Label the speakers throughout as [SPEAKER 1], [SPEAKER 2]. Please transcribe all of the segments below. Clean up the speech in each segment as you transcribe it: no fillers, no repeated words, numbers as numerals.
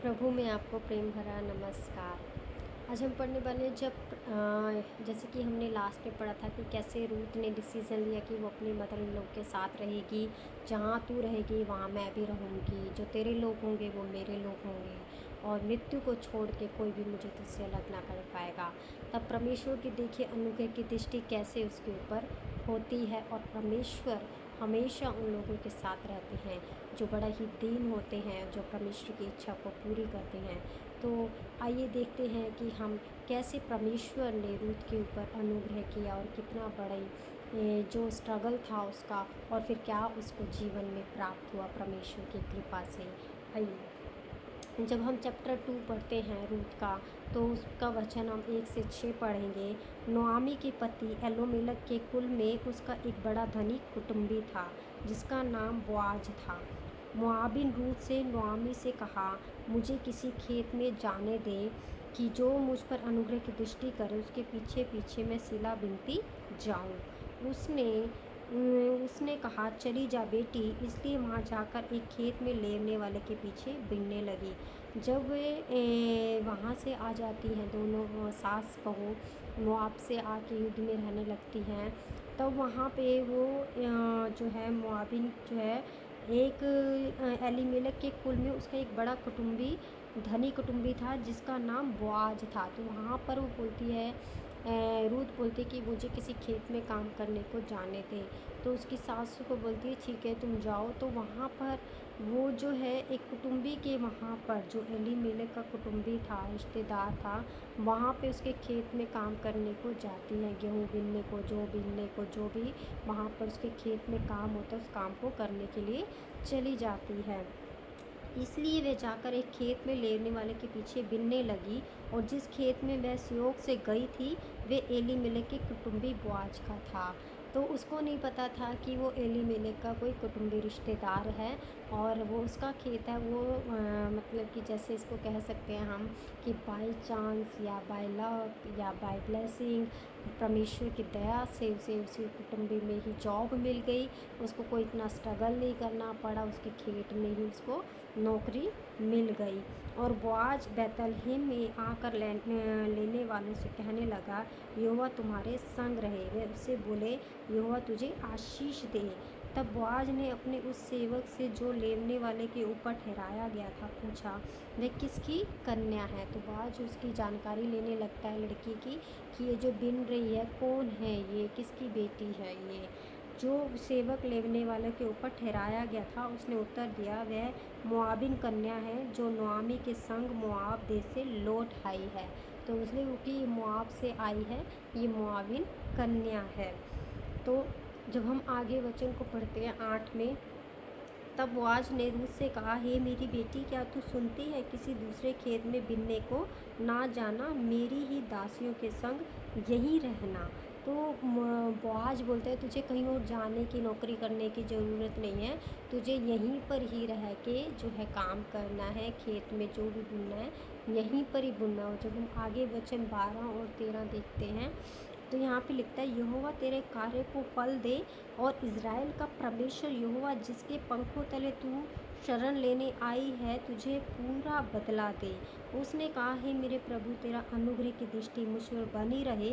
[SPEAKER 1] प्रभु में आपको प्रेम भरा नमस्कार। आज हम पढ़ने वाले हैं जैसे कि हमने लास्ट में पढ़ा था कि कैसे रूथ ने डिसीज़न लिया कि वो अपनी मदर इन लोग के साथ रहेगी। जहाँ तू रहेगी वहाँ मैं भी रहूँगी, जो तेरे लोग होंगे वो मेरे लोग होंगे और मृत्यु को छोड़ के कोई भी मुझे तुझसे अलग ना कर पाएगा। तब परमेश्वर की देखिए अनुग्रह की दृष्टि कैसे उसके ऊपर होती है और परमेश्वर हमेशा उन लोगों के साथ रहते हैं जो बड़ा ही दीन होते हैं, जो परमेश्वर की इच्छा को पूरी करते हैं। तो आइए देखते हैं कि हम कैसे परमेश्वर ने रूथ के ऊपर अनुग्रह किया और कितना बड़ा जो स्ट्रगल था उसका और फिर क्या उसको जीवन में प्राप्त हुआ परमेश्वर की कृपा से। आइए जब हम चैप्टर 2 पढ़ते हैं रूथ का, तो उसका वचन हम 1 से 6 पढ़ेंगे। नोआमी के पति एलोमेलक के कुल में उसका एक बड़ा धनिक कुटुंबी था जिसका नाम बोआज था। मोआबिन रूथ से नोआमी से कहा, मुझे किसी खेत में जाने दे कि जो मुझ पर अनुग्रह की दृष्टि करे उसके पीछे पीछे मैं सिला बिनती जाऊं। उसने कहा, चली जा बेटी। इसलिए वहाँ जाकर एक खेत में लेवने वाले के पीछे बिनने लगी। जब वे वहाँ से आ जाती हैं, दोनों सास बहू मोआब से आके युद्ध में रहने लगती हैं, तब वहाँ पे वो जो है मोआबिन जो है एक एलीमेलेक के कुल में उसका एक बड़ा कुटुंबी धनी कुटुंबी था जिसका नाम बोआज था। तो वहाँ पर वो बोलती है, रूथ बोलती कि मुझे किसी खेत में काम करने को जाने थे। तो उसकी सासू को बोलती है ठीक है तुम जाओ। तो वहाँ पर वो जो है एक कुटुंबी के वहाँ पर जो एलीमेलेक का कुटुंबी था, रिश्तेदार था, वहाँ पे उसके खेत में काम करने को जाती है, गेहूँ बीनने को, जौ बीनने को, जो भी वहाँ पर उसके खेत में काम होता है उस काम को करने के लिए चली जाती है। इसलिए वह जाकर एक खेत में लेवने वाले के पीछे बिनने लगी और जिस खेत में वह संयोग से गई थी वे एलीमेलेक के कुटुंबी बोआज का था। तो उसको नहीं पता था कि वो एलीमेलेक का कोई कुटुंबी रिश्तेदार है और वो उसका खेत है। वो मतलब कि जैसे इसको कह सकते हैं हम कि बाय चांस या बाय लक या बाय ब्लेसिंग परमेश्वर की दया से उसे उसी कुटुंबी में ही जॉब मिल गई। उसको कोई इतना स्ट्रगल नहीं करना पड़ा, उसके खेत में ही उसको नौकरी मिल गई। और बोआज बैतलहम में आकर लेने वालों से कहने लगा, यहोवा तुम्हारे संग रहे। वे उससे बोले, यहोवा तुझे आशीष दे। तब बोआज ने अपने उस सेवक से जो लेवने वाले के ऊपर ठहराया गया था पूछा, वह किसकी कन्या है। तो बोआज उसकी जानकारी लेने लगता है लड़की की कि ये जो बिन रही है कौन है, ये किसकी बेटी है। ये जो सेवक लेवने वाले के ऊपर ठहराया गया था उसने उत्तर दिया, वह मोआबिन कन्या है जो नोआमी के संग मोआब देश से लौट आई है। तो उसने क्योंकि ये मोआब से आई है, ये मोआबिन कन्या है। तो जब हम आगे वचन को पढ़ते हैं 8 में, तब बोआज ने रूथ से कहा, हे मेरी बेटी, क्या तू सुनती है किसी दूसरे खेत में बिनने को ना जाना, मेरी ही दासियों के संग यहीं रहना। तो बोआज बोलते हैं तुझे कहीं और जाने की, नौकरी करने की ज़रूरत नहीं है, तुझे यहीं पर ही रह के जो है काम करना है, खेत में जो भी बुनना है यहीं पर ही बुनना हो। जब हम आगे वचन 12 और 13 देखते हैं तो यहाँ पे लिखता है, यहोवा तेरे कार्य को फल दे और इज़राइल का परमेश्वर यहोवा जिसके पंखों तले तू शरण लेने आई है तुझे पूरा बदला दे। उसने कहा, हे मेरे प्रभु, तेरा अनुग्रह की दृष्टि मुझ पर बनी रहे,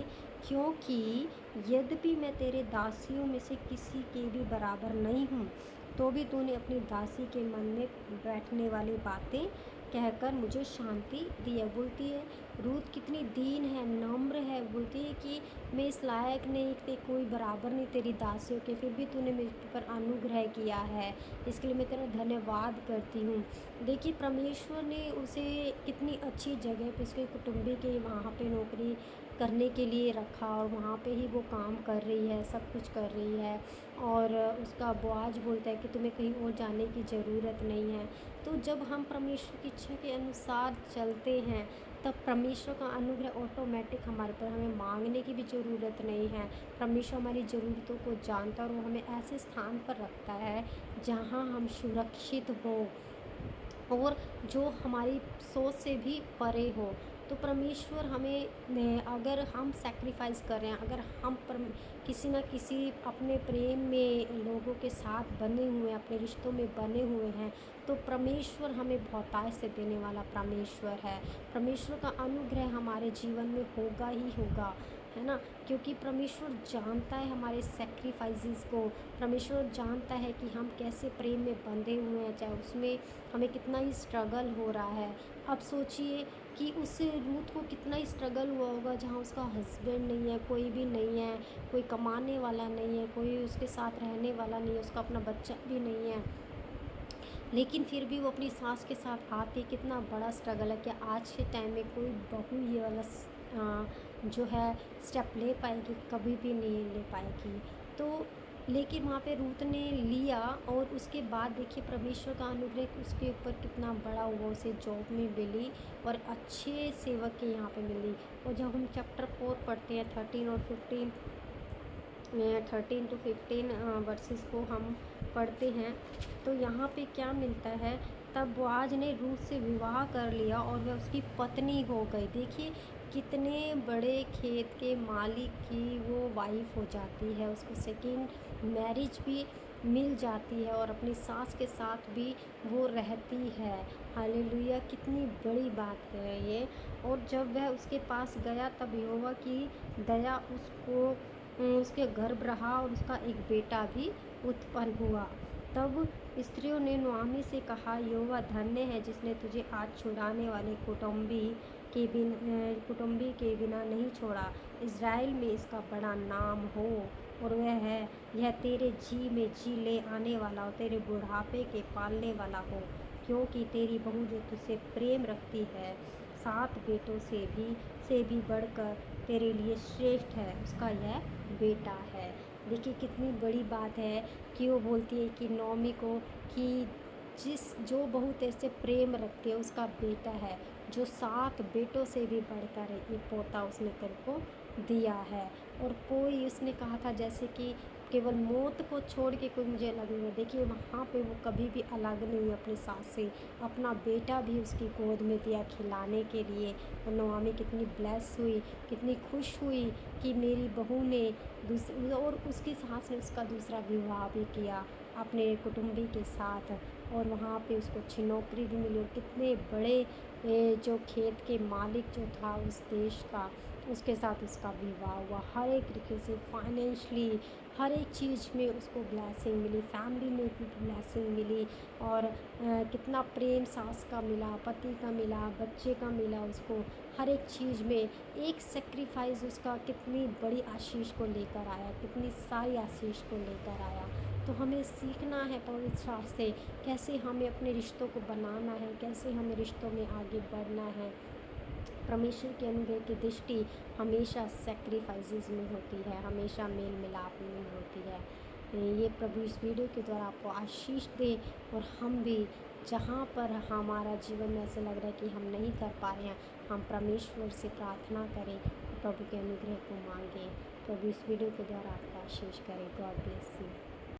[SPEAKER 1] क्योंकि यद्यपि मैं तेरे दासियों में से किसी के भी बराबर नहीं हूँ, तो भी तूने अपनी दासी के मन में बैठने वाली बातें कहकर मुझे शांति दी है। बोलती है रूथ कितनी दीन है, नम्र है, बोलती है कि मैं इस लायक नहीं कि कोई बराबर नहीं तेरी दासियों के, फिर भी तूने मुझ पर अनुग्रह किया है, इसके लिए मैं तेरा धन्यवाद करती हूँ। देखिए परमेश्वर ने उसे कितनी अच्छी जगह पे उसके कुटुंबी के वहाँ पे नौकरी करने के लिए रखा और वहाँ पे ही वो काम कर रही है, सब कुछ कर रही है। और उसका बोआज बोलता है कि तुम्हें कहीं और जाने की ज़रूरत नहीं है। तो जब हम परमेश्वर की इच्छा के अनुसार चलते हैं तब परमेश्वर का अनुग्रह ऑटोमेटिक हमारे पर, हमें मांगने की भी ज़रूरत नहीं है। परमेश्वर हमारी ज़रूरतों को जानता है और वो हमें ऐसे स्थान पर रखता है जहाँ हम सुरक्षित हों और जो हमारी सोच से भी परे हो। तो परमेश्वर हमें अगर हम सैक्रिफाइस कर रहे हैं, अगर हम किसी न किसी अपने प्रेम में लोगों के साथ बने हुए हैं, अपने रिश्तों में बने हुए हैं, तो परमेश्वर हमें बहुतायत से देने वाला परमेश्वर है। परमेश्वर का अनुग्रह हमारे जीवन में होगा ही होगा, है ना? क्योंकि परमेश्वर जानता है हमारे सैक्रिफाइसेस को। परमेश्वर जानता है कि हम कैसे प्रेम में बंधे हुए हैं, चाहे उसमें हमें कितना ही स्ट्रगल हो रहा है। अब सोचिए कि उस रूथ को कितना ही स्ट्रगल हुआ होगा, जहाँ उसका हस्बैंड नहीं है, कोई भी नहीं है, कोई कमाने वाला नहीं है, कोई उसके साथ रहने वाला नहीं है, उसका अपना बच्चा भी नहीं है, लेकिन फिर भी वो अपनी सास के साथ आती। कितना बड़ा स्ट्रगल है। क्या आज के टाइम में कोई बहू ये वाला जो है स्टेप ले पाएगी? कभी भी नहीं ले पाएगी। तो लेकिन वहाँ पे रूथ ने लिया, और उसके बाद देखिए परमेश्वर का अनुग्रह उसके ऊपर कितना बड़ा हुआ। उसे जॉब में मिली और अच्छे सेवक के यहाँ पे मिली। और जब हम चैप्टर 4 पढ़ते हैं 13 और 15 13 to 15 वर्सेस को हम पढ़ते हैं, तो यहाँ पे क्या मिलता है? तब बोआज ने रूथ से विवाह कर लिया और वह उसकी पत्नी हो गई। देखिए कितने बड़े खेत के मालिक की वो वाइफ हो जाती है, उसको सेकंड मैरिज भी मिल जाती है और अपनी सास के साथ भी वो रहती है। हालेलुया! कितनी बड़ी बात है ये। और जब वह उसके पास गया, तब यहोवा की दया उसके गर्भ रहा और उसका एक बेटा भी उत्पन्न हुआ। तब स्त्रियों ने नुआमी से कहा, यहोवा धन्य है जिसने तुझे आज छुड़ाने वाले कुटुंबी के बिना नहीं छोड़ा। इज़राइल में इसका बड़ा नाम हो, और वह है यह तेरे जी में जी ले आने वाला और तेरे बुढ़ापे के पालने वाला हो, क्योंकि तेरी बहू जो तुझसे प्रेम रखती है 7 बेटों से भी बढ़कर तेरे लिए श्रेष्ठ है, उसका यह बेटा है। देखिए कितनी बड़ी बात है कि वो बोलती है कि नौमी को कि जो बहू तेरे से प्रेम रखती है उसका बेटा है, जो 7 बेटों से भी बढ़कर ये पोता उसने तेरे को दिया है। और कोई उसने कहा था जैसे कि केवल मौत को छोड़ के कोई मुझे अलग नहीं है। देखिए वहाँ पे वो कभी भी अलग नहीं हुई अपनी सास से, अपना बेटा भी उसकी गोद में दिया खिलाने के लिए। और नौमी कितनी ब्लेस हुई, कितनी खुश हुई कि मेरी बहू ने और उसकी सास ने उसका दूसरा विवाह भी किया अपने कुटुंबी के साथ, और वहाँ पे उसको अच्छी नौकरी भी मिली। और कितने बड़े जो खेत के मालिक जो था उस देश का, उसके साथ उसका विवाह हुआ। हर एक तरीके से फाइनेंशली हर एक चीज़ में उसको ब्लेसिंग मिली, फैमिली में भी ब्लेसिंग मिली। और कितना प्रेम सास का मिला, पति का मिला, बच्चे का मिला उसको। हर एक चीज़ में एक सेक्रीफाइस उसका कितनी बड़ी आशीष को लेकर आया, कितनी सारी आशीष को लेकर आया। तो हमें सीखना है पवित्र शास्त्र से कैसे हमें अपने रिश्तों को बनाना है, कैसे हमें रिश्तों में आगे बढ़ना है। परमेश्वर के अनुग्रह की दृष्टि हमेशा सेक्रीफाइसेस में होती है, हमेशा मेल मिलाप में होती है। ये प्रभु इस वीडियो के द्वारा आपको आशीष दे, और हम भी जहाँ पर हमारा जीवन में ऐसा लग रहा है कि हम नहीं कर पा रहे हैं, हम परमेश्वर से प्रार्थना करें, प्रभु के अनुग्रह को मांगें। प्रभु इस वीडियो के द्वारा आपको आशीष करें। God bless you.